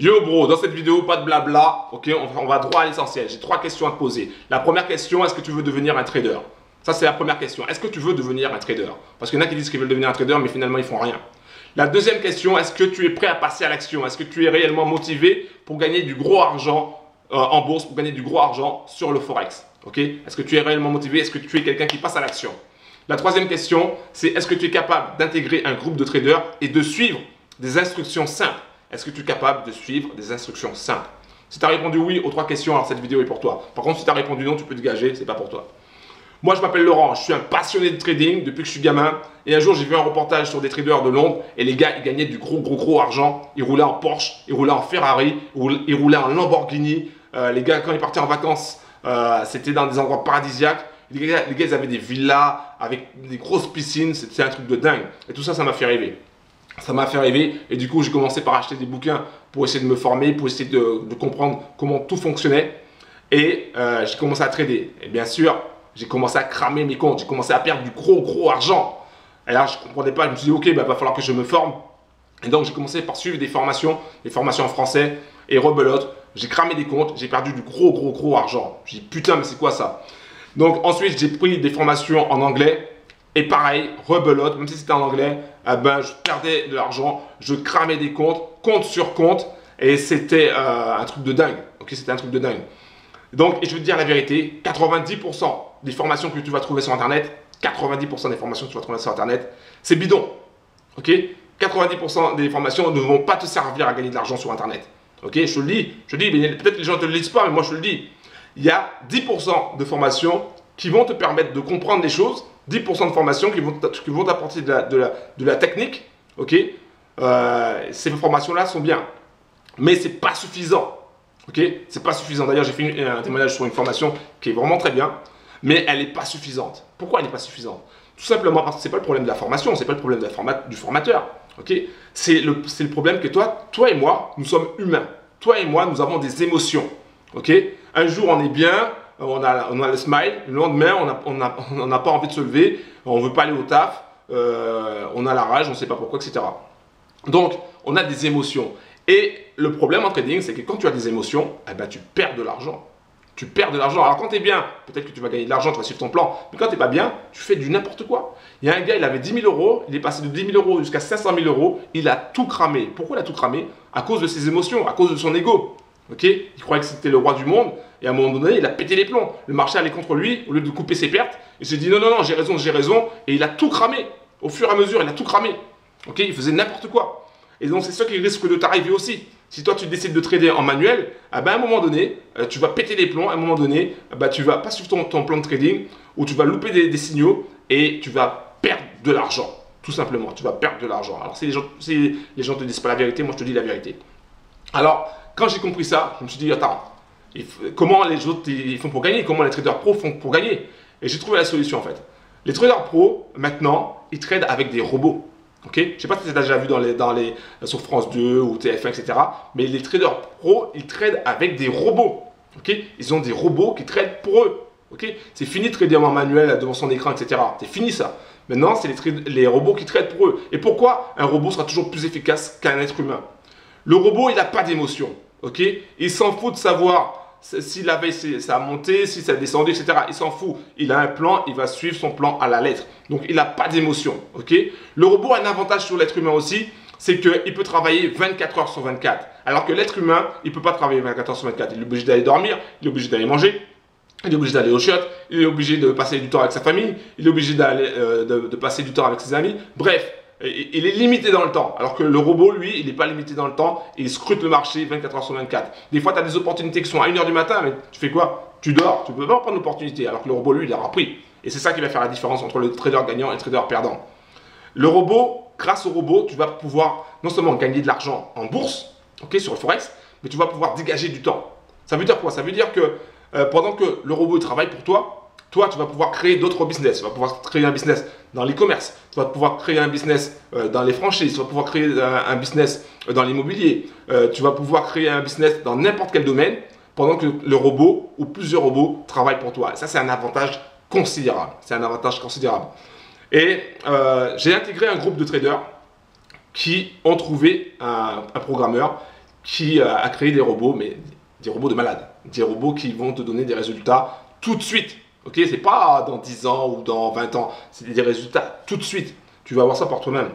Yo bro, dans cette vidéo, pas de blabla, ok, on va droit à l'essentiel. J'ai 3 questions à te poser. La première question, est-ce que tu veux devenir un trader? Ça, c'est la première question. Est-ce que tu veux devenir un trader? Parce qu'il y en a qui disent qu'ils veulent devenir un trader, mais finalement, ils font rien. La deuxième question, est-ce que tu es prêt à passer à l'action? Est-ce que tu es réellement motivé pour gagner du gros argent en bourse, pour gagner du gros argent sur le Forex? Ok? Est-ce que tu es réellement motivé? Est-ce que tu es quelqu'un qui passe à l'action? La troisième question, c'est est-ce que tu es capable d'intégrer un groupe de traders et de suivre des instructions simples? Est-ce que tu es capable de suivre des instructions simples? Si tu as répondu oui aux 3 questions, alors cette vidéo est pour toi. Par contre, si tu as répondu non, tu peux te gager, c'est pas pour toi. Moi, je m'appelle Laurent, je suis un passionné de trading depuis que je suis gamin. Et un jour, j'ai vu un reportage sur des traders de Londres et les gars, ils gagnaient du gros argent. Ils roulaient en Porsche, ils roulaient en Ferrari, ils roulaient en Lamborghini. Les gars, quand ils partaient en vacances, c'était dans des endroits paradisiaques. Les gars, ils avaient des villas avec des grosses piscines, c'était un truc de dingue. Et tout ça, ça m'a fait rêver. Ça m'a fait rêver et du coup j'ai commencé par acheter des bouquins pour essayer de me former, pour essayer de comprendre comment tout fonctionnait et j'ai commencé à trader. Et bien sûr, j'ai commencé à cramer mes comptes, j'ai commencé à perdre du gros argent. Et là je ne comprenais pas, je me suis dit ok, bah, va falloir que je me forme. Et donc j'ai commencé par suivre des formations en français et rebelote. J'ai cramé des comptes, j'ai perdu du gros argent. J'ai dit putain mais c'est quoi ça? Donc ensuite j'ai pris des formations en anglais. Et pareil, rebelote, même si c'était en anglais, ben, je perdais de l'argent, je cramais des comptes, compte sur compte, et c'était un truc de dingue. Ok, c'était un truc de dingue. Donc, et je vais te dire la vérité, 90% des formations que tu vas trouver sur Internet, 90% des formations que tu vas trouver sur Internet, c'est bidon. Ok, 90% des formations ne vont pas te servir à gagner de l'argent sur Internet. Ok, je te le dis, peut-être les gens ne te le disent pas, mais moi je te le dis. Il y a 10% de formations qui vont te permettre de comprendre des choses, 10% de formations qui vont t'apporter de la technique, ok. Ces formations-là sont bien, mais c'est pas suffisant, ok. C'est pas suffisant. D'ailleurs, j'ai fait un témoignage sur une formation qui est vraiment très bien, mais elle n'est pas suffisante. Pourquoi elle n'est pas suffisante? Tout simplement parce que c'est pas le problème de la formation, c'est pas le problème du formateur, ok. C'est le problème que toi et moi, nous sommes humains. Toi et moi, nous avons des émotions, ok. Un jour, on est bien. On a le smile, le lendemain, on n'a pas envie de se lever, on ne veut pas aller au taf, on a la rage, on ne sait pas pourquoi, etc. Donc, on a des émotions. Et le problème en trading, c'est que quand tu as des émotions, eh ben, tu perds de l'argent. Tu perds de l'argent. Alors, quand tu es bien, peut-être que tu vas gagner de l'argent, tu vas suivre ton plan. Mais quand tu n'es pas bien, tu fais du n'importe quoi. Il y a un gars, il avait 10 000 euros, il est passé de 10 000 euros jusqu'à 500 000 euros, il a tout cramé. Pourquoi il a tout cramé? À cause de ses émotions, à cause de son ego. Okay, il croyait que c'était le roi du monde et à un moment donné, il a pété les plombs. Le marché allait contre lui au lieu de couper ses pertes. Il s'est dit non, j'ai raison. Et il a tout cramé. Au fur et à mesure, il a tout cramé. Okay, il faisait n'importe quoi. Et donc, c'est ça qui risque de t'arriver aussi. Si toi, tu décides de trader en manuel, à un moment donné, tu vas péter les plombs. À un moment donné, tu ne vas pas suivre ton plan de trading ou tu vas louper des signaux et tu vas perdre de l'argent. Tout simplement, tu vas perdre de l'argent. Alors, si les gens te disent pas la vérité, moi, je te dis la vérité. Alors, quand j'ai compris ça, je me suis dit, attends, comment les autres ils font pour gagner? Comment les traders pros font pour gagner? Et j'ai trouvé la solution en fait. Les traders pros, maintenant, ils tradent avec des robots. Okay, je ne sais pas si tu as déjà vu sur France 2 ou TF1, etc. Mais les traders pros, ils tradent avec des robots. Okay, ils ont des robots qui tradent pour eux. Okay, c'est fini de trader en manuel devant son écran, etc. C'est fini ça. Maintenant, c'est les robots qui tradent pour eux. Et pourquoi un robot sera toujours plus efficace qu'un être humain? Le robot, il n'a pas d'émotion, ok? Il s'en fout de savoir si la veille ça a monté, si ça a descendu, etc. Il s'en fout. Il a un plan, il va suivre son plan à la lettre. Donc, il n'a pas d'émotion, ok? Le robot a un avantage sur l'être humain aussi, c'est qu'il peut travailler 24 heures sur 24. Alors que l'être humain, il ne peut pas travailler 24 heures sur 24. Il est obligé d'aller dormir, il est obligé d'aller manger, il est obligé d'aller au chiottes, il est obligé de passer du temps avec sa famille, il est obligé de passer du temps avec ses amis. Bref. Il est limité dans le temps, alors que le robot, lui, il n'est pas limité dans le temps et il scrute le marché 24 heures sur 24. Des fois, tu as des opportunités qui sont à 1 h du matin, mais tu fais quoi? Tu dors, tu ne peux pas prendre l'opportunité, alors que le robot, lui, il aura pris. Et c'est ça qui va faire la différence entre le trader gagnant et le trader perdant. Le robot, grâce au robot, tu vas pouvoir non seulement gagner de l'argent en bourse, okay, sur le Forex, mais tu vas pouvoir dégager du temps. Ça veut dire quoi? Ça veut dire que pendant que le robot il travaille pour toi, tu vas pouvoir créer d'autres business. Tu vas pouvoir créer un business dans l'e-commerce. Tu vas pouvoir créer un business dans les franchises. Tu vas pouvoir créer un business dans l'immobilier. Tu vas pouvoir créer un business dans n'importe quel domaine pendant que le robot ou plusieurs robots travaillent pour toi. Et ça, c'est un avantage considérable. C'est un avantage considérable. Et j'ai intégré un groupe de traders qui ont trouvé un programmeur qui a créé des robots, mais des robots de malades. Des robots qui vont te donner des résultats tout de suite. Ok, c'est pas dans 10 ans ou dans 20 ans, c'est des résultats tout de suite. Tu vas voir ça par toi-même.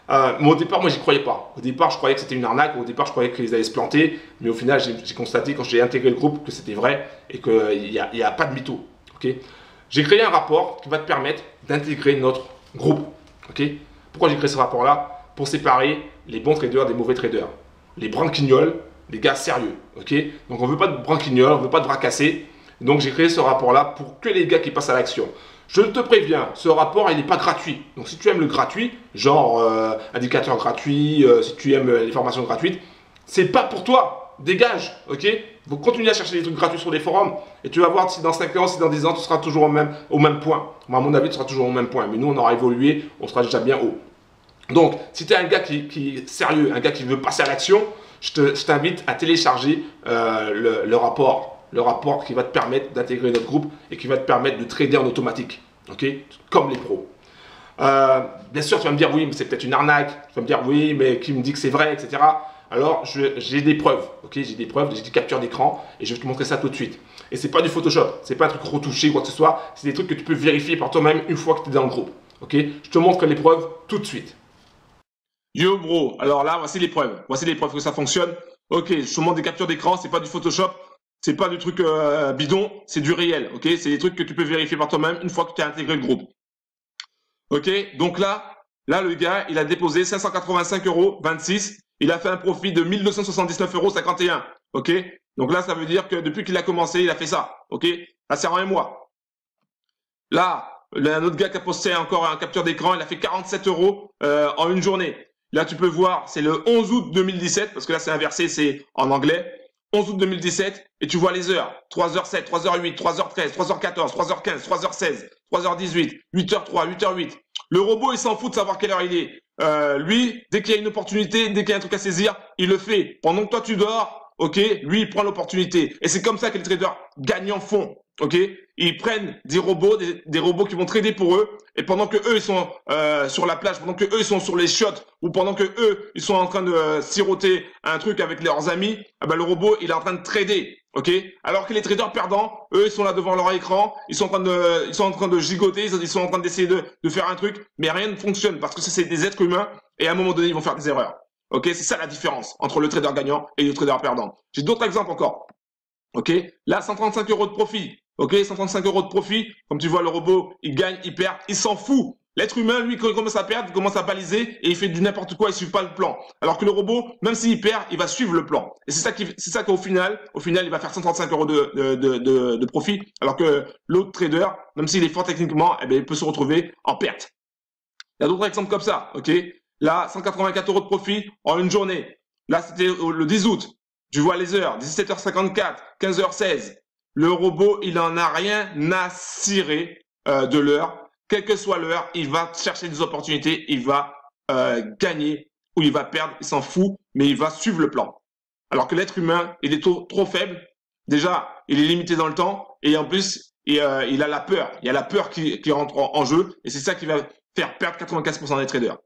Mais au départ, moi, j'y croyais pas. Au départ, je croyais que c'était une arnaque. Au départ, je croyais qu'ils allaient se planter. Mais au final, j'ai constaté quand j'ai intégré le groupe que c'était vrai et qu'il n'y a pas de mytho. Okay, j'ai créé un rapport qui va te permettre d'intégrer notre groupe. Okay, pourquoi j'ai créé ce rapport-là? Pour séparer les bons traders des mauvais traders. Les branquignols, les gars sérieux. Okay, donc, on ne veut pas de branquignols, on ne veut pas de bras cassés. Donc j'ai créé ce rapport-là pour que les gars qui passent à l'action. Je te préviens, ce rapport, il n'est pas gratuit. Donc si tu aimes le gratuit, genre indicateur gratuit, si tu aimes les formations gratuites, c'est pas pour toi. Dégage, ok? Faut continuer à chercher des trucs gratuits sur les forums. Et tu vas voir si dans 5 ans, si dans 10 ans, tu seras toujours au même point. Moi, à mon avis, tu seras toujours au même point. Mais nous, on aura évolué, on sera déjà bien haut. Donc, si tu es un gars qui est sérieux, un gars qui veut passer à l'action, je t'invite à télécharger le rapport. Le rapport qui va te permettre d'intégrer notre groupe et qui va te permettre de trader en automatique, ok, comme les pros. Bien sûr, tu vas me dire oui, mais c'est peut-être une arnaque. Tu vas me dire oui, mais qui me dit que c'est vrai, etc. Alors, j'ai des preuves, ok, j'ai des preuves, j'ai des captures d'écran et je vais te montrer ça tout de suite. Et c'est pas du Photoshop, c'est pas un truc retouché ou quoi que ce soit, c'est des trucs que tu peux vérifier par toi-même une fois que tu es dans le groupe, ok. Je te montre les preuves tout de suite. Yo bro, alors là, voici les preuves que ça fonctionne. Ok, je te montre des captures d'écran, c'est pas du Photoshop. C'est pas du truc bidon, c'est du réel, ok? C'est des trucs que tu peux vérifier par toi-même une fois que tu as intégré le groupe. Ok? Donc là, le gars, il a déposé 585,26 €. Il a fait un profit de 1279,51 €. Ok? Donc là, ça veut dire que depuis qu'il a commencé, il a fait ça. Ok? Là, c'est en un mois. Là, un autre gars qui a posté encore un capture d'écran, il a fait 47 € en une journée. Là, tu peux voir, c'est le 11 août 2017, parce que là, c'est inversé, c'est en anglais. 11 août 2017, et tu vois les heures, 3h07, 3h08, 3h13, 3h14, 3h15, 3h16, 3h18, 8h03, 8h08. Le robot, il s'en fout de savoir quelle heure il est. Lui, dès qu'il y a une opportunité, dès qu'il y a un truc à saisir, il le fait. Pendant que toi, tu dors, ok, lui, il prend l'opportunité. Et c'est comme ça que les traders gagnants font. Ok, ils prennent des robots, des robots qui vont trader pour eux, et pendant que eux ils sont sur la plage, pendant que eux ils sont sur les shots, ou pendant que eux ils sont en train de siroter un truc avec leurs amis, eh ben, le robot il est en train de trader. Ok, alors que les traders perdants, eux ils sont là devant leur écran, ils sont en train de gigoter, ils sont en train d'essayer de faire un truc, mais rien ne fonctionne parce que c'est des êtres humains et à un moment donné ils vont faire des erreurs. Ok, c'est ça la différence entre le trader gagnant et le trader perdant. J'ai d'autres exemples encore. Ok, là 135 € de profit. Ok, 135 € de profit. Comme tu vois, le robot, il gagne, il perd, il s'en fout. L'être humain, lui, quand il commence à perdre, il commence à baliser et il fait du n'importe quoi, il ne suit pas le plan. Alors que le robot, même s'il perd, il va suivre le plan. Et c'est ça qu'au final, il va faire 135 € de profit. Alors que l'autre trader, même s'il est fort techniquement, eh bien, il peut se retrouver en perte. Il y a d'autres exemples comme ça. Ok, là, 184 € de profit en une journée. Là, c'était le 10 août. Tu vois les heures, 17h54, 15h16. Le robot, il en a rien à cirer de l'heure. Quelle que soit l'heure, il va chercher des opportunités, il va gagner ou il va perdre, il s'en fout, mais il va suivre le plan. Alors que l'être humain, il est trop faible. Déjà, il est limité dans le temps et en plus, il a la peur. Il y a la peur qui rentre en jeu et c'est ça qui va faire perdre 95% des traders.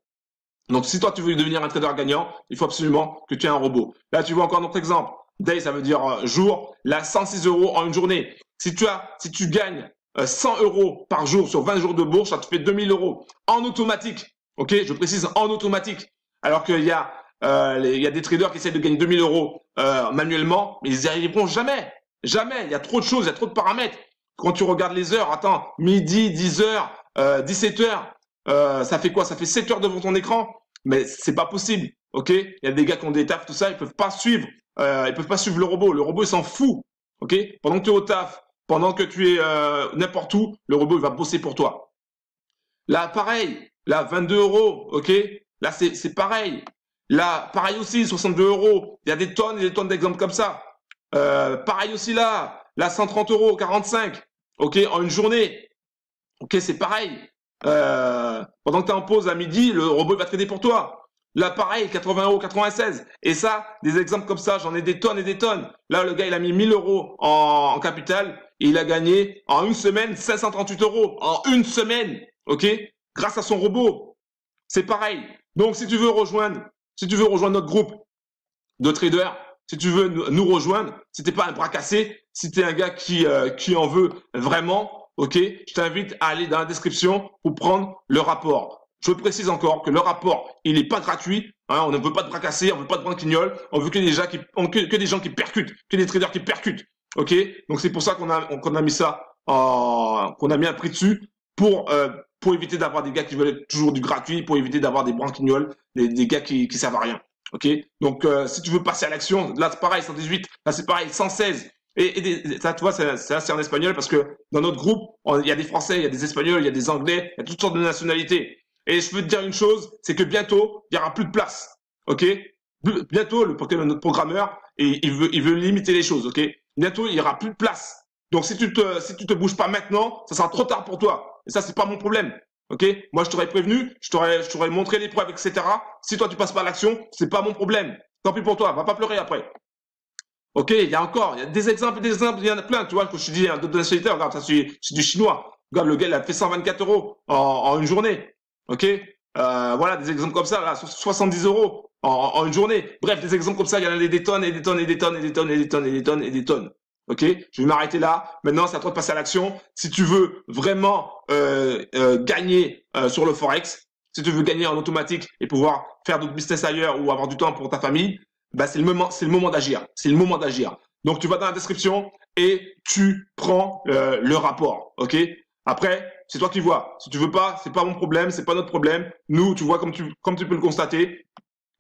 Donc, si toi, tu veux devenir un trader gagnant, il faut absolument que tu aies un robot. Là, tu vois encore un autre exemple. Day, ça veut dire jour. Là, 106 € en une journée. Si tu gagnes 100 € par jour sur 20 jours de bourse, ça te fait 2000 € en automatique. Ok, je précise en automatique. Alors qu'il y a des traders qui essaient de gagner 2000 € manuellement, mais ils n'y arriveront jamais. Jamais. Il y a trop de choses, il y a trop de paramètres. Quand tu regardes les heures, attends, midi, 10h, 17h, ça fait quoi? Ça fait 7 heures devant ton écran. Mais c'est pas possible. Ok, il y a des gars qui ont des tafs, tout ça, ils peuvent pas suivre. Ils peuvent pas suivre le robot. Le robot, il s'en fout. Ok, pendant que tu es au taf, pendant que tu es n'importe où, le robot, il va bosser pour toi. Là, pareil. Là, 22 €. Ok, là, c'est pareil. Là, pareil aussi, 62 €. Il y a des tonnes et des tonnes d'exemples comme ça. Pareil aussi là. Là, 130 €, 45. Ok, en une journée. Ok, c'est pareil. Pendant que tu es en pause à midi, le robot il va trader pour toi. Là, pareil, 80 €, 96. Et ça, des exemples comme ça, j'en ai des tonnes et des tonnes. Là, le gars, il a mis 1000 € en capital et il a gagné en une semaine 538 €. En une semaine, ok, grâce à son robot. C'est pareil. Donc, si tu veux rejoindre notre groupe, de traders. Si tu veux nous rejoindre, si t'es pas un bras cassé, si t'es un gars qui en veut vraiment, ok, je t'invite à aller dans la description pour prendre le rapport. Je précise encore que le rapport, il n'est pas gratuit. Hein, on ne veut pas de bras cassés, on veut pas de branquignoles, on veut que des gens qui percutent, que des traders qui percutent. Ok, donc c'est pour ça qu'on a mis ça, qu'on a mis un prix dessus pour éviter d'avoir des gars qui veulent toujours du gratuit, pour éviter d'avoir des branquignoles, des gars qui servent à rien. Ok, donc si tu veux passer à l'action, là c'est pareil 118, là c'est pareil 116. Ça, tu vois, c'est en espagnol parce que dans notre groupe, il y a des Français, il y a des Espagnols, il y a des Anglais, il y a toutes sortes de nationalités. Et je peux te dire une chose, c'est que bientôt, il n'y aura plus de place. Ok? Bientôt, notre programmeur, il veut limiter les choses. Ok? Bientôt, il n'y aura plus de place. Donc, si tu te bouges pas maintenant, ça sera trop tard pour toi. Et ça, c'est pas mon problème. Ok? Moi, je t'aurais prévenu, je t'aurais montré les preuves, etc. Si toi, tu passes pas à l'action, c'est pas mon problème. Tant pis pour toi, va pas pleurer après. Ok, il y a des exemples, il y en a plein, tu vois, que je te dis, d'autres nationalités, regarde, ça c'est du chinois. Regarde, le gars, il a fait 124 euros en une journée. Ok, voilà, des exemples comme ça, là, 70 euros en une journée. Bref, des exemples comme ça, il y en a des tonnes et des tonnes et des tonnes et des tonnes et des tonnes et des tonnes et des tonnes. Ok, je vais m'arrêter là. Maintenant, c'est à toi de passer à l'action. Si tu veux vraiment gagner sur le Forex, si tu veux gagner en automatique et pouvoir faire d'autres business ailleurs ou avoir du temps pour ta famille, bah c'est le moment d'agir. C'est le moment d'agir. Donc tu vas dans la description et tu prends le rapport. Ok. Après, c'est toi qui vois. Si tu veux pas, c'est pas mon problème, c'est pas notre problème. Nous, tu vois comme tu peux le constater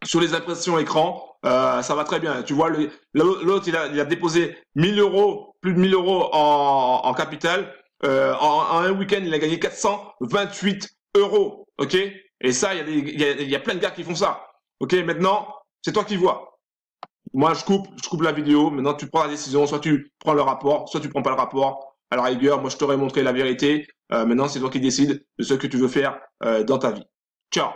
sur les impressions écran, ça va très bien. Tu vois, l'autre il a déposé 1000 euros, plus de 1000 euros en capital. En un week-end, il a gagné 428 euros. Ok. Et ça, il y a plein de gars qui font ça. Ok. Maintenant, c'est toi qui vois. Moi, je coupe la vidéo. Maintenant, tu prends la décision. Soit tu prends le rapport, soit tu prends pas le rapport. À la rigueur, moi, je t'aurais montré la vérité. Maintenant, c'est toi qui décides de ce que tu veux faire dans ta vie. Ciao.